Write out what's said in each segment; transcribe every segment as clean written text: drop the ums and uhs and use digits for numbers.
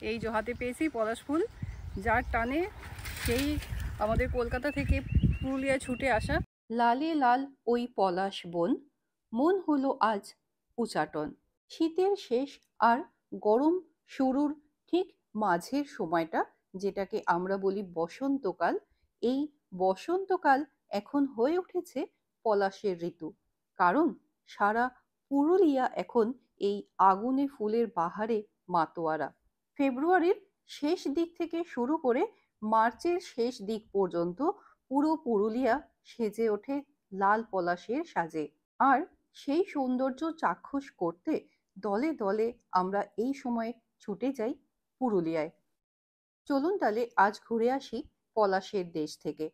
এই যে হাতে পেয়েছি পলাশ ফুল, যার টানে সেই আমাদের কলকাতা থেকে পুরুলিয়া ছুটে আসা। লালে লাল ওই পলাশ বন, মন হলো আজ উচাটন। শীতের শেষ আর গরম শুরুর ঠিক মাঝের সময়টা, যেটাকে আমরা বলি বসন্তকাল, এই বসন্তকাল এখন হয়ে উঠেছে পলাশের ঋতু। কারণ সারা পুরুলিয়া এখন এই আগুনে ফুলের বাহারে মাতোয়ারা। ফেব্রুয়ারির শেষ দিক থেকে শুরু করে মার্চের শেষ দিক পর্যন্ত পুরো পুরুলিয়া সেজে ওঠে লাল পলাশের সাজে। আর সেই সৌন্দর্য চাক্ষুষ করতে দলে দলে আমরা এই সময়ে ছুটে যাই পুরুলিয়ায়। চলুন তাহলে আজ ঘুরে আসি পলাশের দেশ থেকে।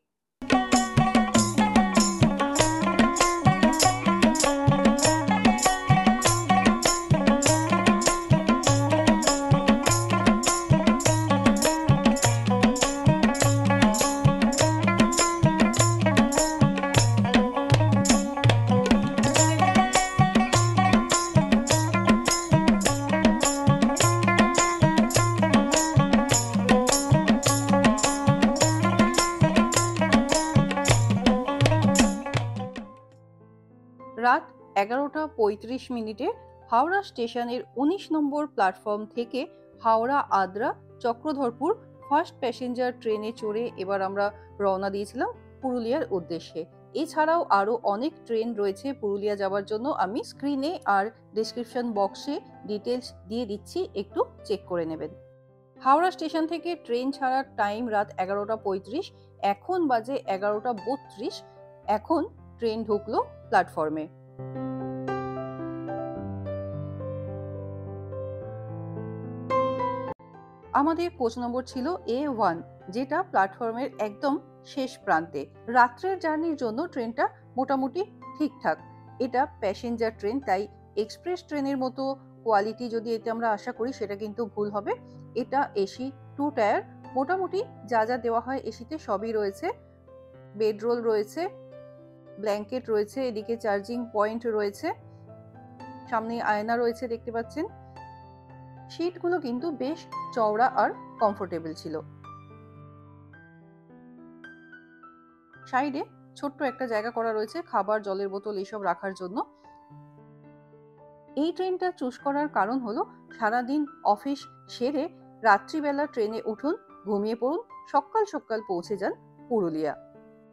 রাত 11:35 হাওড়া স্টেশনের 19 নম্বর প্ল্যাটফর্ম থেকে হাওড়া আদ্রা চক্রধরপুর ফার্স্ট প্যাসেঞ্জার ট্রেনে চড়ে এবার আমরা রওনা দিয়েছিলাম পুরুলিয়ার উদ্দেশ্যে। এছাড়াও আরও অনেক ট্রেন রয়েছে পুরুলিয়া যাওয়ার জন্য, আমি স্ক্রিনে আর ডিসক্রিপশন বক্সে ডিটেলস দিয়ে দিচ্ছি, একটু চেক করে নেবেন। হাওড়া স্টেশন থেকে ট্রেন ছাড়ার টাইম রাত 11:35, এখন বাজে 11:32। এখন ট্রেন ঢুকলো প্ল্যাটফর্মে। আমাদের কোচ নম্বর ছিল A1, যেটা প্ল্যাটফর্মের একদম শেষ প্রান্তে। রাত্রের জার্নির জন্য ট্রেনটা মোটামুটি ঠিকঠাক। এটা প্যাসেঞ্জার ট্রেন, তাই এক্সপ্রেস ট্রেনের মতো কোয়ালিটি যদি এটা আমরা আশা করি সেটা কিন্তু ভুল হবে। এটা এসি 2 টায়ার, মোটামুটি যা যা দেওয়া হয় এসিতে সবই রয়েছে। বেডরোল রয়েছে, ব্ল্যাঙ্কেট রয়েছে, এদিকে চার্জিং পয়েন্ট রয়েছে, সামনে আয়না রয়েছে দেখতে পাচ্ছেন। সিটগুলো কিন্তু বেশ চওড়া আর কমফোর্টেবল ছিল। সাইডে ছোট্ট একটা জায়গা করা রয়েছে খাবার, জলের বোতল এইসব রাখার জন্য। এই ট্রেনটা চুজ করার কারণ হলো সারাদিন অফিস সেরে রাত্রিবেলা ট্রেনে উঠুন, ঘুমিয়ে পড়ুন, সকাল সকাল পৌঁছে যান পুরুলিয়া।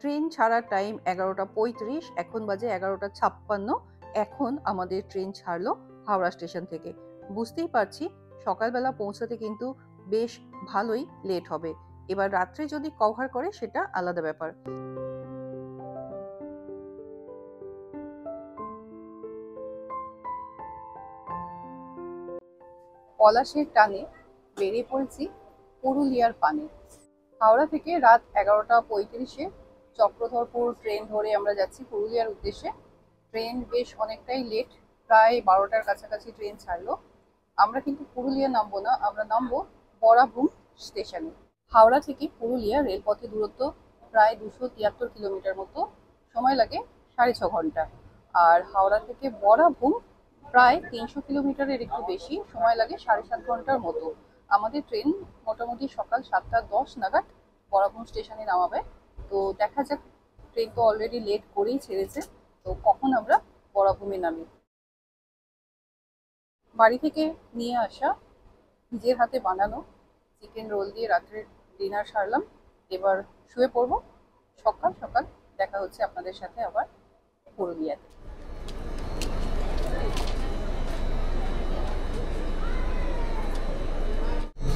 ট্রেন ছাড়ার টাইম 11:35, এখন বাজে 11:56। এখন আমাদের ট্রেন ছাড়লো হাওড়া স্টেশন থেকে। বুঝতেই পারছি সকালবেলা পৌঁছাতে কিন্তু বেশ ভালোই লেট হবে। এবার রাত্রে যদি কভার করে সেটা আলাদা ব্যাপার। পলাশের টানে বেরিয়ে পড়েছি পুরুলিয়ার পানে। হাওড়া থেকে রাত 11:35 চক্রধরপুর ট্রেন ধরে আমরা যাচ্ছি পুরুলিয়ার উদ্দেশ্যে। ট্রেন বেশ অনেকটাই লেট, প্রায় 12টার কাছাকাছি ট্রেন ছাড়লো। আমরা কিন্তু পুরুলিয়া নামবো না, আমরা নামবো বরাভূম স্টেশনে। হাওড়া থেকে পুরুলিয়া রেলপথে দূরত্ব প্রায় 273 কিলোমিটার মতো, সময় লাগে 6.5 ঘন্টা। আর হাওড়া থেকে বরাভূম প্রায় 300 কিলোমিটারের একটু বেশি, সময় লাগে 7.5 ঘন্টার মতো। আমাদের ট্রেন মোটামুটি সকাল 7:10 নাগাদ বরাভূম স্টেশনে নামাবে। তো দেখা যাক, ট্রেন তো অলরেডি লেট করেই ছেড়েছে, তো কখন আমরা বরাভূমে নামি। বাড়ি থেকে নিয়ে আসা নিজের হাতে বানানো চিকেন রোল দিয়ে রাত্রের ডিনার সারলাম। এবার শুয়ে পড়বো। সকাল সকাল দেখা হচ্ছে আপনাদের সাথে আবার পুরুলিয়াতে।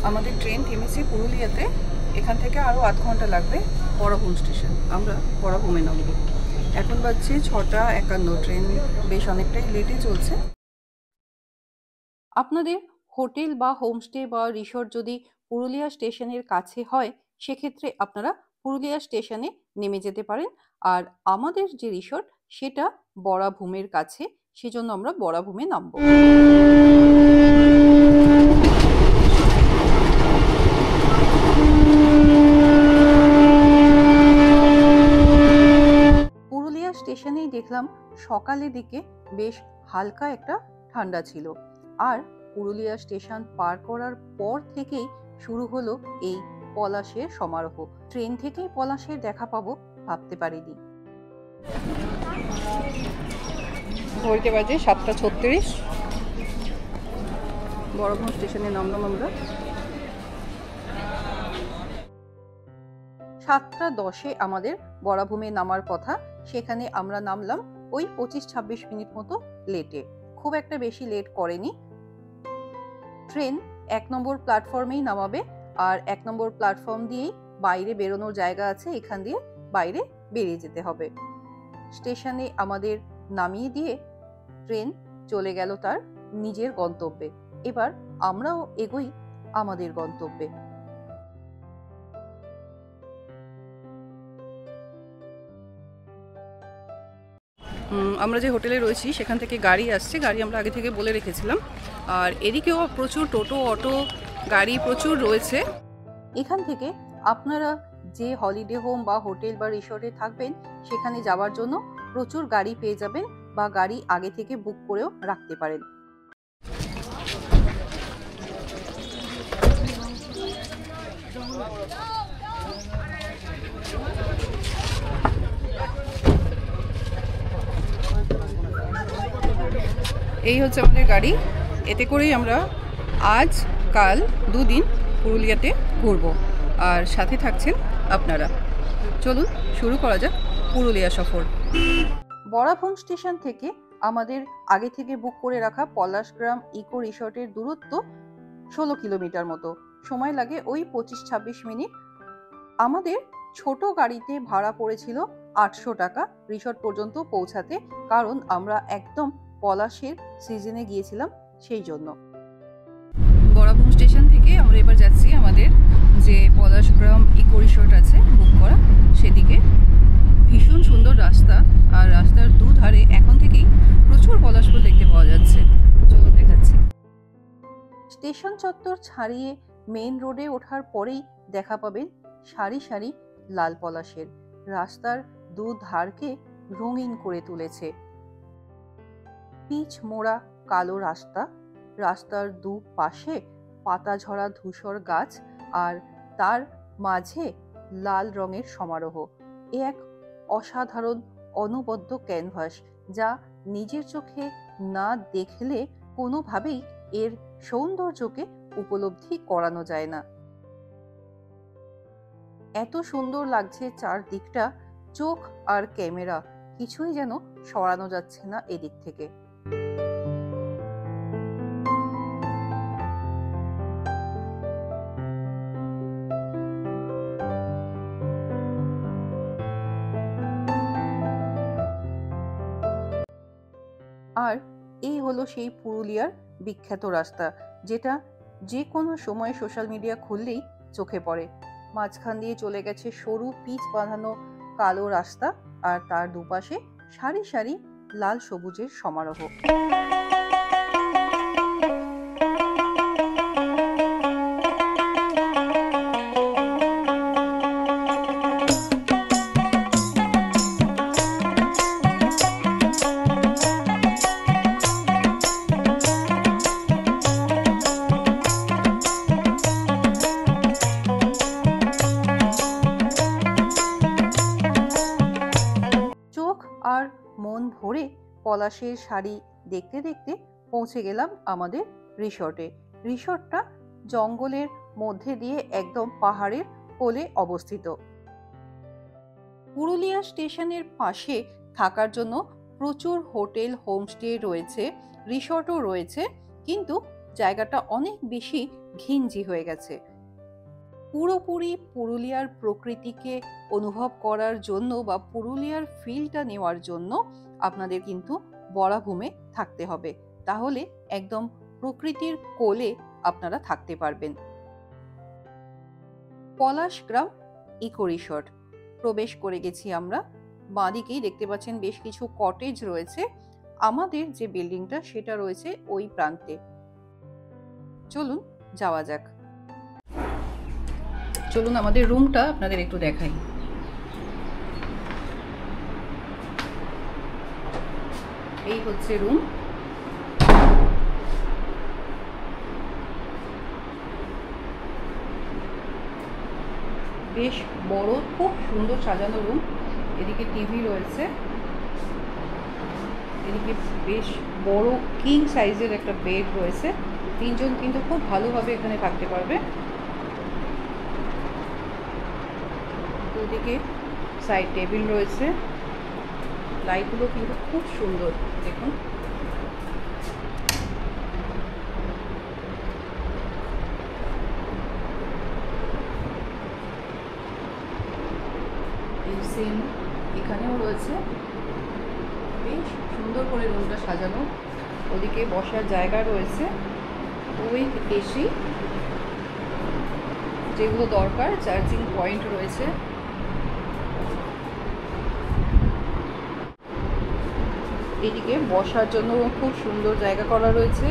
আমাদের ট্রেন থেমেছে পুরুলিয়াতে, এখান থেকে আরও 8 ঘন্টা লাগবে বরাভূম স্টেশন। আমরা বরাভূমে নামব। এখন বাজছে 6:51, ট্রেন বেশ অনেকটাই লেটে চলছে। আপনাদের হোটেল বা হোমস্টে বা রিসর্ট যদি পুরুলিয়া স্টেশনের কাছে হয়, সেক্ষেত্রে আপনারা পুরুলিয়া স্টেশনে নেমে যেতে পারেন। আর আমাদের যে রিসর্ট সেটা বরাভূমের কাছে, সেজন্য আমরা বরাভূমে নামব। পুরুলিয়া স্টেশনেই দেখলাম সকালের দিকে বেশ হালকা একটা ঠান্ডা ছিল। আর পুরুলিয়া স্টেশন পার করার পর থেকেই শুরু হলো এই পলাশের সমারোহ। ট্রেন থেকেই পলাশের দেখা পাবো ভাবতে পারিনি। ঘড়িতে বাজে 7:36। বড়ভূম স্টেশনে নামলাম আমরা। 7:10 আমাদের বড়ভূমে নামার কথা, সেখানে আমরা নামলাম ওই 25-26 মিনিট মতো লেটে। খুব একটা বেশি লেট করেনি। ট্রেন 1 নম্বর প্ল্যাটফর্মেই নামাবে, আর 1 নম্বর প্ল্যাটফর্ম দিয়েই বাইরে বেরোনোর জায়গা আছে, এখান দিয়ে বাইরে বেরিয়ে যেতে হবে। স্টেশনে আমাদের নামিয়ে দিয়ে ট্রেন চলে গেল তার নিজের গন্তব্যে। এবার আমরাও এগোই আমাদের গন্তব্যে। আমরা যে হোটেলে রয়েছি সেখান থেকে গাড়ি আসছে, গাড়ি আমরা আগে থেকে বলে রেখেছিলাম। আর এদিকেও প্রচুর টোটো, অটো, গাড়ি প্রচুর রয়েছে। এখান থেকে আপনারা যে হলিডে হোম বা হোটেল বা রিসর্টে থাকবেন সেখানে যাওয়ার জন্য প্রচুর গাড়ি পেয়ে যাবেন, বা গাড়ি আগে থেকে বুক করেও রাখতে পারেন। এই হচ্ছে আমাদের গাড়ি। এতে করেই আমরা আজ কাল 2 দিন পুরুলিয়াতে ঘুরবো, আর সাথে থাকছেন আপনারা। চলুন শুরু করা যাক পুরুলিয়া সফর। বড়ভূম স্টেশন থেকে আমাদের আগে থেকে বুক করে রাখা পলাশগ্রাম ইকো রিসর্টের দূরত্ব 16 কিলোমিটার মতো। সময় লাগে ওই 25-26 মিনিট। আমাদের ছোট গাড়িতে ভাড়া পড়েছিল 800 টাকা রিসর্ট পর্যন্ত পৌঁছাতে, কারণ আমরা একদম পলাশের সিজনে গিয়েছিলাম সেই জন্য। বড়ভূম স্টেশন থেকে আমরা এবার যাচ্ছি আমাদের যে পলাশগ্রাম ইকো রিসর্ট আছে বুক করা সেদিকে। ভীষণ সুন্দর রাস্তা, আর রাস্তার দুধারে এখন থেকেই প্রচুর পলাশ ফুল দেখতে পাওয়া যাচ্ছে। চলুন দেখাচ্ছি। স্টেশন চত্বর ছাড়িয়ে মেন রোডে ওঠার পরেই দেখা পাবেন সারি সারি লাল পলাশের। রাস্তার দুধারকে রঙিন করে তুলেছে। পিচ মোড়া কালো রাস্তা, রাস্তার দু পাশে পাতা ঝরা ধূসর গাছ, আর তার মাঝে লাল রঙের সমারোহ। এ এক অসাধারণ অনবদ্য ক্যানভাস, যা নিজের চোখে না দেখলে কোনোভাবেই এর সৌন্দর্যকে উপলব্ধি করানো যায় না। এত সুন্দর লাগছে চারদিকটা, চোখ আর ক্যামেরা কিছুই যেন সরানো যাচ্ছে না এদিক থেকে। আর এই হলো সেই পুরুলিয়ার বিখ্যাত রাস্তা, যেটা যে কোনো সময় সোশ্যাল মিডিয়া খুললেই চোখে পড়ে। মাঝখান দিয়ে চলে গেছে সরু পিচ বাঁধানো কালো রাস্তা, আর তার দুপাশে সারি সারি লাল সবুজের সমারোহ। আর মন ভরে পলাশের শাড়ি দেখতে দেখতে পৌঁছে গেলাম আমাদের রিসর্টে। রিসর্টটা জঙ্গলের মধ্যে দিয়ে একদম পাহাড়ের কোলে অবস্থিত। পুরুলিয়া স্টেশনের পাশে থাকার জন্য প্রচুর হোটেল, হোমস্টে রয়েছে, রিসর্টও রয়েছে, কিন্তু জায়গাটা অনেক বেশি ঘিঞ্জি হয়ে গেছে। পুরোপুরি পুরুলিয়ার প্রকৃতিকে অনুভব করার জন্য বা পুরুলিয়ার ফিলটা নেওয়ার জন্য আপনাদের কিন্তু বড়ভূমে থাকতে হবে, তাহলে একদম প্রকৃতির কোলে আপনারা থাকতে পারবেন। পলাশগ্রাম ইকো রিসর্ট প্রবেশ করে গেছি আমরা। বাঁদিকেই দেখতে পাচ্ছেন বেশ কিছু কটেজ রয়েছে। আমাদের যে বিল্ডিংটা সেটা রয়েছে ওই প্রান্তে। চলুন যাওয়া যাক। চলুন আমাদের রুমটা আপনাদের একটু দেখাই। এই হচ্ছে রুম। বেশ বড়, খুব সুন্দর সাজানো রুম। এদিকে টিভি রয়েছে, এদিকে বেশ বড় কিং সাইজের একটা বেড রয়েছে। 3 জন কিন্তু খুব ভালোভাবে এখানে থাকতে পারবে। ওদিকে সাইড টেবিল রয়েছে, লাইটগুলো কিন্তু খুব সুন্দর দেখুন। এই সেম এখানেও রয়েছে, বেশ সুন্দর করে রুমটা সাজানো। ওদিকে বসার জায়গা রয়েছে, উইথ এসি, যেগুলো দরকার, চার্জিং পয়েন্ট রয়েছে। এদিকে বসার জন্য খুব সুন্দর জায়গা করা রয়েছে।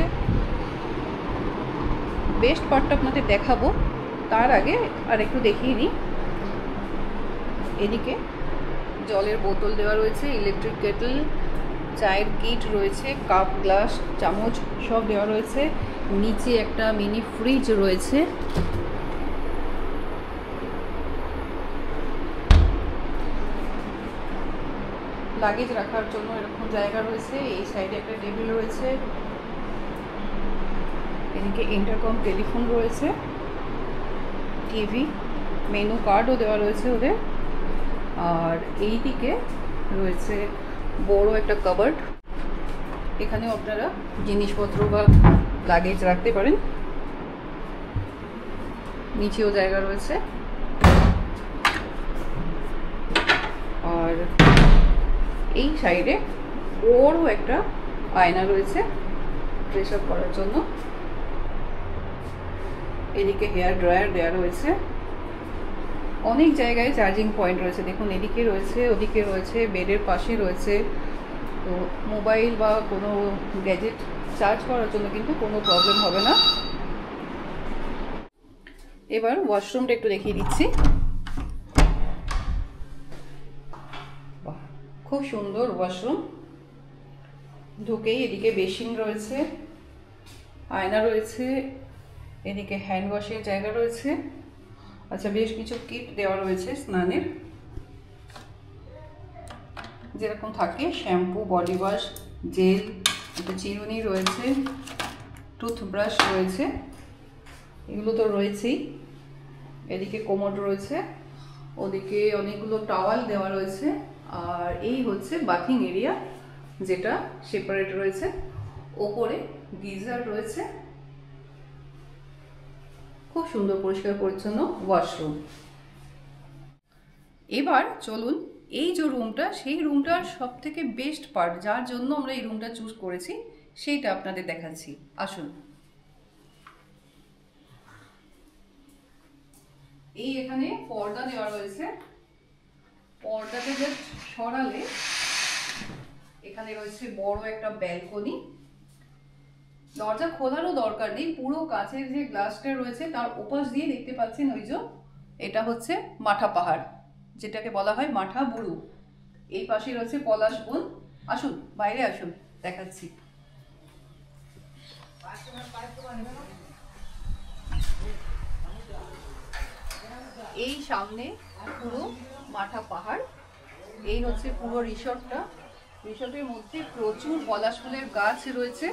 বেস্ট পার্টটা আপনাদের দেখাবো, তার আগে আর একটু দেখিয়ে নিই। এদিকে জলের বোতল দেওয়া রয়েছে, ইলেকট্রিক কেটল, চায়ের কিট রয়েছে, কাপ, গ্লাস, চামচ সব দেওয়া রয়েছে। নিচে একটা মিনি ফ্রিজ রয়েছে। লাগেজ রাখার জন্য এরকম জায়গা রয়েছে। এই সাইডে একটা টেবিল রয়েছে। এদিকে ইন্টারকম টেলিফোন রয়েছে, টিভি, মেনু কার্ডও দেওয়া রয়েছে ওদের। আর এই দিকে রয়েছে বড় একটা কাবার্ড, এখানেও আপনারা জিনিসপত্র বা লাগেজ রাখতে পারেন। নিচেও জায়গা রয়েছে। আর এই সাইডে বড় একটা আয়না রয়েছে ড্রেস আপ করার জন্য। এদিকে হেয়ার ড্রায়ার দেওয়া রয়েছে। অনেক জায়গায় চার্জিং পয়েন্ট রয়েছে দেখুন, এদিকে রয়েছে, ওদিকে রয়েছে, বেডের পাশে রয়েছে। তো মোবাইল বা কোনো গ্যাজেট চার্জ করার জন্য কিন্তু কোনো প্রবলেম হবে না। এবার ওয়াশরুমটা একটু দেখিয়ে দিচ্ছি। খুব সুন্দর ওয়াশরুম। ঢুকেই এদিকে বেসিন রয়েছে, আয়না রয়েছে, এদিকে হ্যান্ড ওয়াশের জায়গা রয়েছে। আচ্ছা, বেশ কিছু কিট দেওয়া রয়েছে স্নানের, যেরকম থাকে শ্যাম্পু, বডি ওয়াশ, জেল, একটা চিরুনি রয়েছে, টুথব্রাশ রয়েছে, এগুলো তো রয়েছেই। এদিকে কোমোড রয়েছে, ওদিকে অনেকগুলো টাওয়াল দেওয়া রয়েছে। আর এই হচ্ছে বাথিং এরিয়া, যেটা সেপারেট রয়েছে। ওপরে গিজার রয়েছে। খুব সুন্দর পরিষ্কার পরিচ্ছন্ন ওয়াশরুম। এবার চলুন, এই যে রুমটা, সেই রুমটার সব থেকে বেস্ট পার্ট, যার জন্য আমরা এই রুমটা চুজ করেছি, সেইটা আপনাদের দেখাচ্ছি। আসুন। এই এখানে পর্দা দেওয়া রয়েছে। পর্দাটা জাস্ট সরালে এখানে রয়েছে বড় একটা ব্যালকনি। দরজা খোলারও দরকার নেই, পুরো কাঁচের যে গ্লাসটা রয়েছে তার ওপাশ দিয়ে দেখতে পাচ্ছেন ওই যে, এটা হচ্ছে মাঠা পাহাড়, যেটাকে বলা হয় মাঠা বুরু। এই পাশে রয়েছে পলাশ বন। আসুন, বাইরে আসুন, দেখাচ্ছি। এই সামনে পুরো মাঠা পাহাড়। এই হচ্ছে পুরো রিসর্টটা। রিসর্টের মধ্যে প্রচুর পলাশ ফুলের গাছ রয়েছে।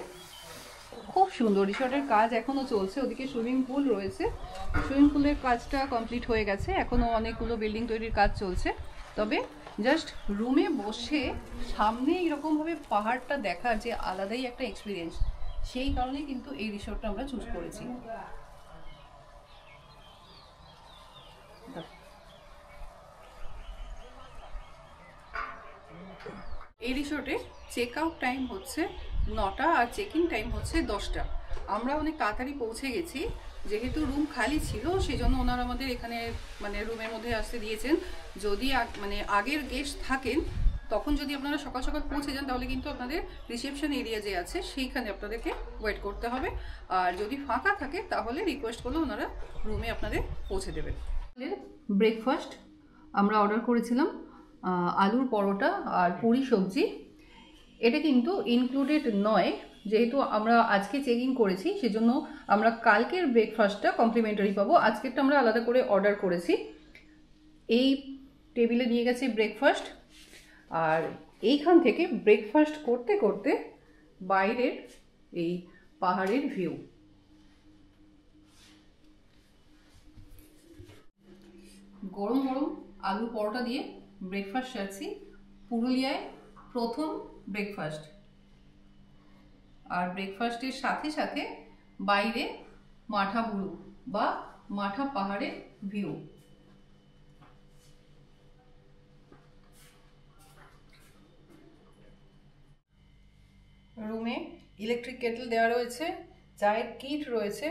খুব সুন্দর। রিসর্টের কাজ এখনো চলছে। ওদিকে সুইমিং পুল রয়েছে। সুইমিং পুলের কাজটা কমপ্লিট হয়ে গেছে, এখনো অনেকগুলো বিল্ডিং তৈরির কাজ চলছে। তবে জাস্ট রুমে বসে সামনে এরকমভাবে পাহাড়টা দেখার যে আলাদাই একটা এক্সপিরিয়েন্স, সেই কারণে কিন্তু এই রিসর্টটা আমরা চুজ করেছি। এই রিসোর্টে চেক আউট টাইম হচ্ছে 9টা আর চেক ইন টাইম হচ্ছে 10টা। আমরা অনেক তাড়াতাড়ি পৌঁছে গেছি, যেহেতু রুম খালি ছিল সেজন্য ওনারা আমাদের এখানে মানে রুমের মধ্যে আসতে দিয়েছেন। যদি মানে আগের গেস্ট থাকেন, তখন যদি আপনারা সকাল সকাল পৌঁছে যান, তাহলে কিন্তু আপনাদের রিসেপশন এরিয়া যে আছে সেইখানে আপনাদেরকে ওয়েট করতে হবে। আর যদি ফাঁকা থাকে তাহলে রিকোয়েস্ট করলে ওনারা রুমে আপনাদের পৌঁছে দেবেন। ব্রেকফাস্ট আমরা অর্ডার করেছিলাম আলুর পরোটা আর পুরি সবজি। এটা কিন্তু ইনক্লুডেড নয়, যেহেতু আমরা আজকে চেক ইন করেছি সেজন্য আমরা কালকের ব্রেকফাস্টটা কমপ্লিমেন্টারি পাবো। আজকেরটা আমরা আলাদা করে অর্ডার করেছি। এই টেবিলে নিয়ে গেছে ব্রেকফাস্ট, আর এইখান থেকে ব্রেকফাস্ট করতে করতে বাইরের এই পাহাড়ের ভিউ। গরম গরম আলু পরোটা দিয়ে ব্রেকফাস্ট আছি, পুরুলিয়ায় প্রথম ব্রেকফাস্ট। আর ব্রেকফাস্টের সাথে সাথে বাইরে মাঠাবুরু বা মাঠা পাহাড়ের ভিউ। রুমে ইলেকট্রিক কেটল দেওয়া রয়েছে, চায়ের কিট রয়েছে।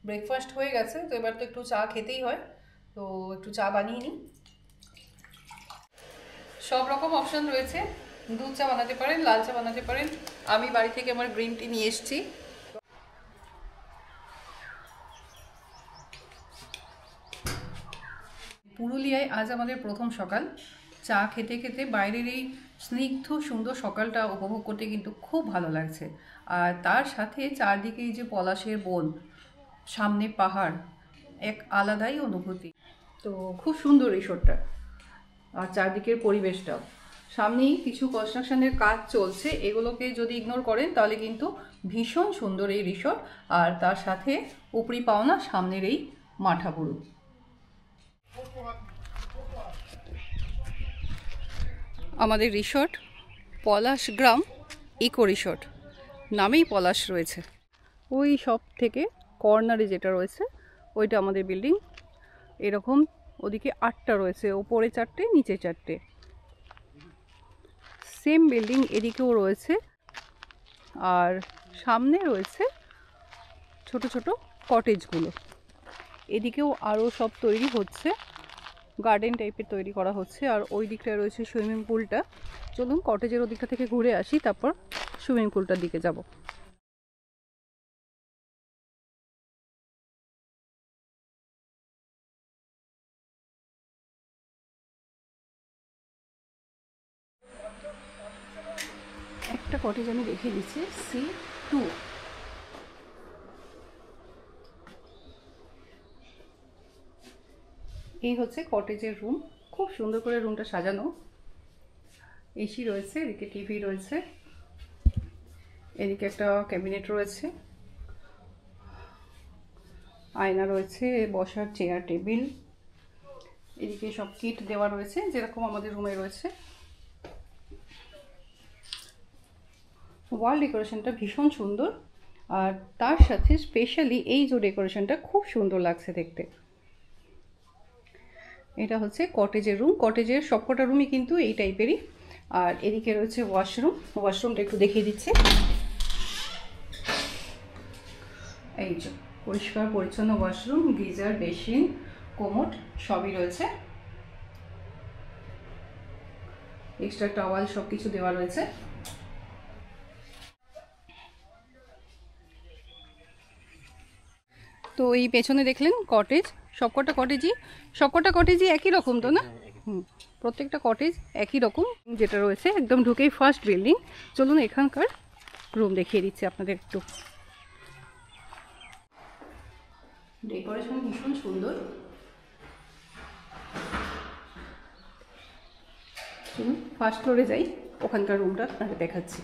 ব্রেকফাস্ট হয়ে গেছে, তো এবার তো একটু চা খেতেই হয়, তো একটু চা বানিয়ে নিই। সব রকম অপশান রয়েছে, দুধ চা বানাতে পারেন, লাল চা বানাতে পারেন। আমি বাড়ি থেকে আমার গ্রিন টি নিয়ে এসেছি। পুরুলিয়ায় আজ আমাদের প্রথম সকাল। চা খেতে খেতে বাইরের এই স্নিগ্ধ সুন্দর সকালটা উপভোগ করতে কিন্তু খুব ভালো লাগছে। আর তার সাথে চারদিকে এই যে পলাশের বন, সামনে পাহাড়, এক আলাদাই অনুভূতি। তো খুব সুন্দর রিসোর্টটা, আর চারদিকের পরিবেশটাও। সামনেই কিছু কনস্ট্রাকশনের কাজ চলছে, এগুলোকে যদি ইগনোর করেন তাহলে কিন্তু ভীষণ সুন্দর এই রিসোর্ট। আর তার সাথে উপরি পাওনা সামনের এই মাঠাবুরু। আমাদের রিসোর্ট পলাশ গ্রাম ইকো রিসোর্ট, নামেই পলাশ রয়েছে। ওই সব থেকে কর্নারে যেটা রয়েছে ওইটা আমাদের বিল্ডিং। এরকম ওদিকে 8টা রয়েছে, ওপরে 4টে, নিচে 4টে। সেম বিল্ডিং এদিকেও রয়েছে, আর সামনে রয়েছে ছোট ছোট কটেজগুলো। এদিকেও আরও সব তৈরি হচ্ছে, গার্ডেন টাইপের তৈরি করা হচ্ছে। আর ওই দিকটায় রয়েছে সুইমিং পুলটা। চলুন কটেজের ওদিকটা থেকে ঘুরে আসি, তারপর সুইমিং পুলটার দিকে যাব। একটা কটেজ আমি দেখিয়ে দিচ্ছি, C2। এই হচ্ছে কটেজের রুম, খুব সুন্দর করে রুমটা সাজানো। এসি রয়েছে, এদিকে টিভি রয়েছে, এদিকে একটা ক্যাবিনেট রয়েছে, আয়না রয়েছে, বসার চেয়ার টেবিল। এদিকে সব কিট দেওয়া রয়েছে যেরকম আমাদের রুমে রয়েছে। ওয়াল ডেকোরেশনটা ভীষণ সুন্দর, আর তার সাথে স্পেশালি এই যে ডেকোরেশনটা খুব সুন্দর লাগছে দেখতে। এটা হচ্ছে কটেজের রুম। কটেজের সবকটা রুমই কিন্তু এই টাইপেরই। আর এদিকে রয়েছে ওয়াশরুম, ওয়াশরুমটা একটু দেখিয়ে দিচ্ছি। এই যে পরিষ্কার পরিচ্ছন্ন ওয়াশরুম, গিজার, বেসিন, কোমোড সবই রয়েছে। এক্সট্রা টাওয়াল সব কিছু দেওয়া রয়েছে। তো এই পেছনে দেখলেন কটেজ, সবকটা কটেজই একই রকম তো না? প্রত্যেকটা কটেজ একই রকম। যেটা রয়েছে একদম ঢুকেই ফার্স্ট বিল্ডিং। চলুন এখানকার রুম দেখিয়ে দিচ্ছি আপনাদের একটু। ডেকোরেশন ভীষণ সুন্দর। চলুন ফার্স্ট ফ্লোরে যাই, ওখানকার রুমটা আপনাকে দেখাচ্ছি।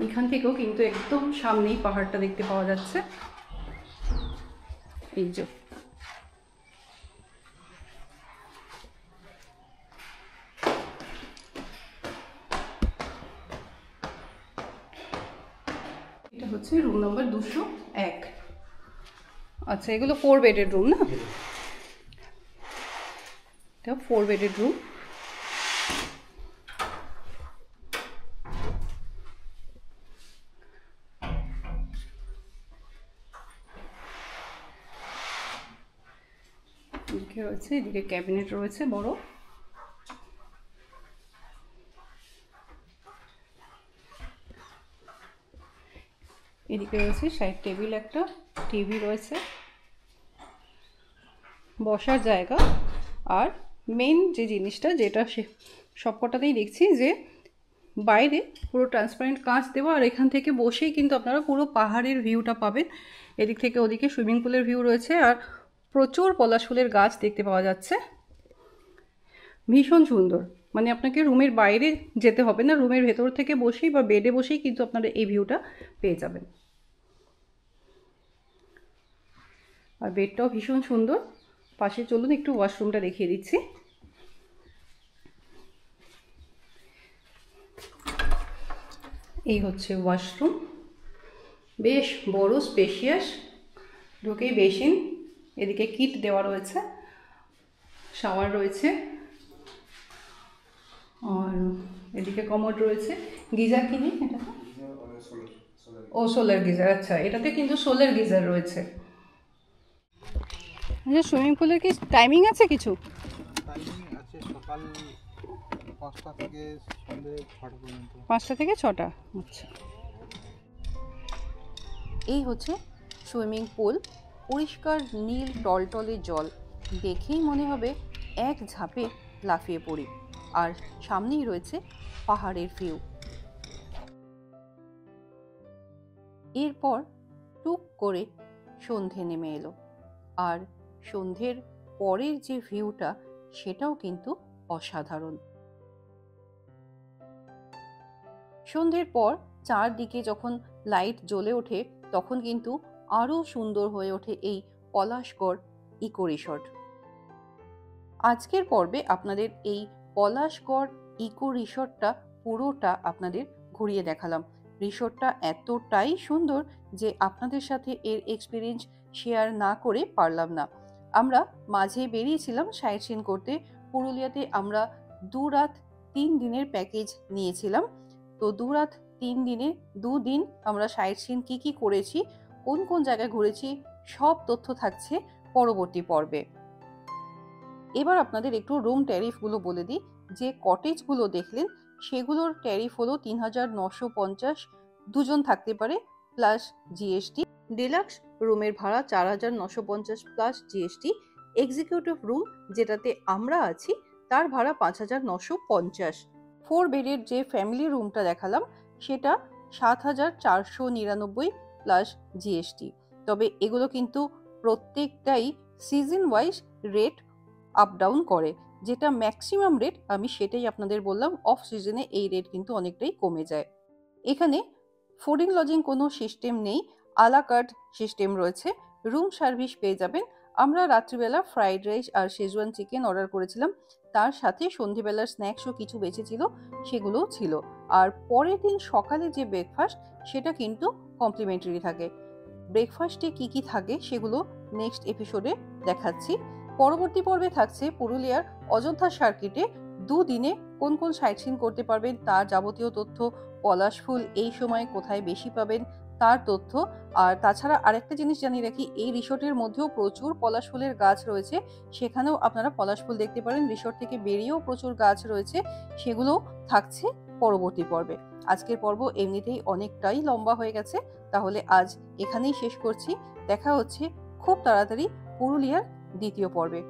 এখান থেকেও কিন্তু একদম সামনেই পাহাড়টা দেখতে পাওয়া যাচ্ছে। এই যে এটা হচ্ছে রুম নম্বর 201। আচ্ছা, এগুলো 4 বেডের রুম না? এটা 4 বেডের রুম। এদিকে রয়েছে, এদিকে ক্যাবিনেট রয়েছে বড়। এদিকে রয়েছে সাইড টেবিল, একটা টিভি রয়েছে, বসার জায়গা। আর মেন যে জিনিসটা, যেটা সবকটাতেই দেখছি যে বাইরে পুরো ট্রান্সপারেন্ট কাঁচ দেওয়া, আর এখান থেকে বসেই কিন্তু আপনারা পুরো পাহাড়ের ভিউটা পাবেন। এদিক থেকে ওদিকে সুইমিং পুলের ভিউ রয়েছে, আর প্রচুর পলাশ ফুলের গাছ দেখতে পাওয়া যাচ্ছে। ভীষণ সুন্দর, মানে আপনাকে রুমের বাইরে যেতে হবে না, রুমের ভেতর থেকে বসেই বা বেডে বসেই কিন্তু আপনারা এই ভিউটা পেয়ে যাবেন। আর বেডটাও ভীষণ সুন্দর। পাশে চলুন একটু ওয়াশরুমটা দেখিয়ে দিচ্ছি। এই হচ্ছে ওয়াশরুম, বেশ বড় স্পেশিয়াস, ঢুকেই বেসিন, এদিকে কিট দেওয়া রয়েছে, শাওয়ার রয়েছে, আর এদিকে কমোড রয়েছে। গিজার কিনে এটা, ও সোলার গিজার, আচ্ছা এটাতে কিন্তু সোলার গিজার রয়েছে। আচ্ছা সুইমিং পুলের কি টাইমিং আছে কিছু? টাইমিং আছে সকাল 5টা থেকে সন্ধ্যে 6টা পর্যন্ত। 5টা থেকে 6টা, আচ্ছা। এই হচ্ছে সুইমিং পুল, পরিষ্কার নীল টলটলে জল, দেখেই মনে হবে এক ঝাঁপে লাফিয়ে পড়ি। আর সামনেই রয়েছে পাহাড়ের ভিউ। এরপর টুক করে সন্ধে নেমে এলো, আর সন্ধ্যের পরের যে ভিউটা সেটাও কিন্তু অসাধারণ। সন্ধ্যের পর চারদিকে যখন লাইট জ্বলে ওঠে তখন কিন্তু আরও সুন্দর হয়ে ওঠে এই পলাশগড় ইকো রিসর্ট। আজকের পর্বে আপনাদের এই পলাশগড় ইকো রিসর্টটা পুরোটা আপনাদের ঘুরিয়ে দেখালাম। রিসর্টটা এতটাই সুন্দর যে আপনাদের সাথে এর এক্সপিরিয়েন্স শেয়ার না করে পারলাম না। আমরা মাঝে বেরিয়েছিলাম সাইট সিন করতে। পুরুলিয়াতে আমরা 2 রাত 3 দিনের প্যাকেজ নিয়েছিলাম। তো 2 রাত 3 দিনে 2 দিন আমরা সাইট সিন কী করেছি, কোন কোন জায়গায় ঘুরেছি, সব তথ্য থাকছে পরবর্তী পর্বে। এবার আপনাদের একটু রুম ট্যারিফগুলো বলে দিই। যে কটেজগুলো দেখলেন সেগুলোর ট্যারিফ হলো ৩,৯৫০, দুজন থাকতে পারে প্লাস জিএসটি। ডিলাক্স রুমের ভাড়া ৪,৯৫০ প্লাস জিএসটি। এক্সিকিউটিভ রুম যেটাতে আমরা আছি তার ভাড়া ৫,৯৫০। 4 বেডের যে ফ্যামিলি রুমটা দেখালাম সেটা ৭,৪৯৯ প্লাস জিএসটি। তবে এগুলো কিন্তু প্রত্যেকটাই season wise rate up down করে, যেটা ম্যাক্সিমাম রেট আমি সেটাই আপনাদের বললাম। অফ সিজনে এই রেট কিন্তু অনেকটাই কমে যায়। এখানে ফুডিং লজিং কোনো সিস্টেম নেই, আলা কার্ট সিস্টেম রয়েছে। রুম সার্ভিস পেয়ে যাবেন। আমরা রাত্রিবেলা ফ্রাইড রাইস আর শেজওয়ান চিকেন অর্ডার করেছিলাম, তার সাথে সন্ধেবেলার স্ন্যাক্সও কিছু বেঁচেছিল, সেগুলোও ছিল। আর পরের দিন সকালে যে ব্রেকফাস্ট সেটা কিন্তু কমপ্লিমেন্টারি থাকে। ব্রেকফাস্টে কি থাকে সেগুলো নেক্সট এপিসোডে দেখাচ্ছি। পরবর্তী পর্বে থাকছে পুরুলিয়ার অযোধ্যা সার্কিটে 2 দিনে কোন কোন সাইট সিন করতে পারবেন তার যাবতীয় তথ্য, পলাশ ফুল এই সময় কোথায় বেশি পাবেন তার তথ্য। আর তাছাড়া আরেকটা জিনিস জানিয়ে রাখি, এই রিসোর্টের মধ্যেও প্রচুর পলাশ ফুলের গাছ রয়েছে, সেখানেও আপনারা পলাশ ফুল দেখতে পারেন। রিসোর্ট থেকে বেরিয়েও প্রচুর গাছ রয়েছে, সেগুলোও থাকছে পরবর্তী পর্বে। আজকের পর্ব এমনিতেই অনেকটাই লম্বা হয়ে গেছে, তাহলে আজ এখানেই শেষ করছি। দেখা হচ্ছে খুব তাড়াতাড়ি পুরুলিয়ার দ্বিতীয় পর্বে।